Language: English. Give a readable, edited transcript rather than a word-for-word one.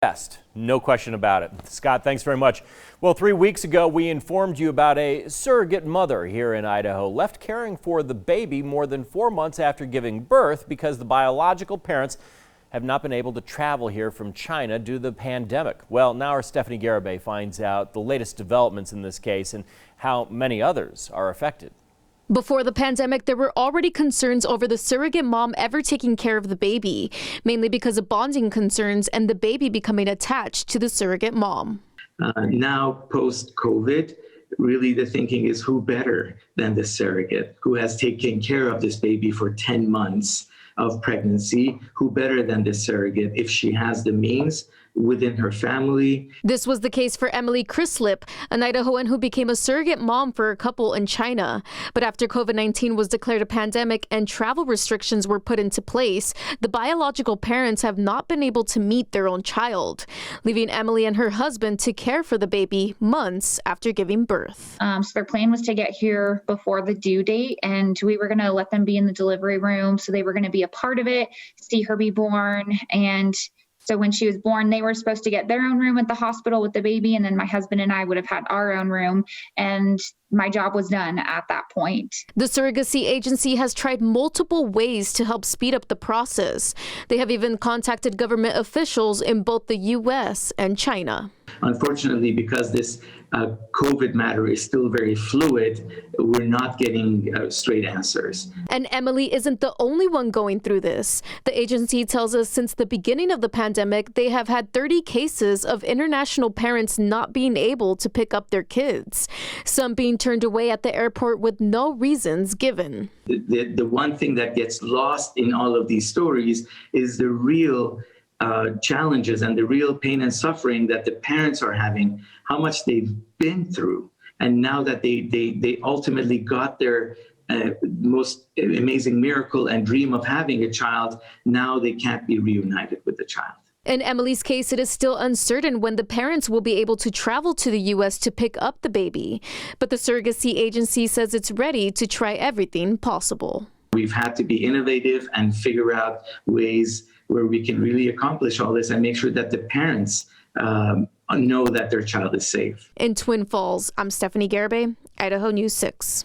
Best, no question about it. Scott, thanks very much. Well, 3 weeks ago, we informed you about a surrogate mother here in Idaho left caring for the baby more than 4 months after giving birth because the biological parents have not been able to travel here from China due to the pandemic. Well, now our Stephanie Garibay finds out the latest developments in this case and how many others are affected. Before the pandemic, there were already concerns over the surrogate mom ever taking care of the baby, mainly because of bonding concerns and the baby becoming attached to the surrogate mom. Now, post-COVID, really the thinking is who better than the surrogate who has taken care of this baby for 10 months of pregnancy, who better than the surrogate if she has the means within her family. This was the case for Emily Crislip, an Idahoan who became a surrogate mom for a couple in China. But after COVID-19 was declared a pandemic and travel restrictions were put into place, the biological parents have not been able to meet their own child, leaving Emily and her husband to care for the baby months after giving birth. So their plan was to get here before the due date, and we were going to let them be in the delivery room. So they were going to be a part of it, see her be born. And so when she was born, they were supposed to get their own room at the hospital with the baby, and then my husband and I would have had our own room, and my job was done at that point. The surrogacy agency has tried multiple ways to help speed up the process. They have even contacted government officials in both the U.S. and China. Unfortunately, because this COVID matter is still very fluid, we're not getting straight answers. And Emily isn't the only one going through this. The agency tells us since the beginning of the pandemic, they have had 30 cases of international parents not being able to pick up their kids, some being turned away at the airport with no reasons given. The one thing that gets lost in all of these stories is the real challenges and the real pain and suffering that the parents are having, how much they've been through. And now that they ultimately got their most amazing miracle and dream of having a child, now they can't be reunited with the child. In Emily's case, it is still uncertain when the parents will be able to travel to the U.S. to pick up the baby. But the surrogacy agency says it's ready to try everything possible. We've had to be innovative and figure out ways where we can really accomplish all this and make sure that the parents know that their child is safe. In Twin Falls, I'm Stephanie Garibay, Idaho News 6.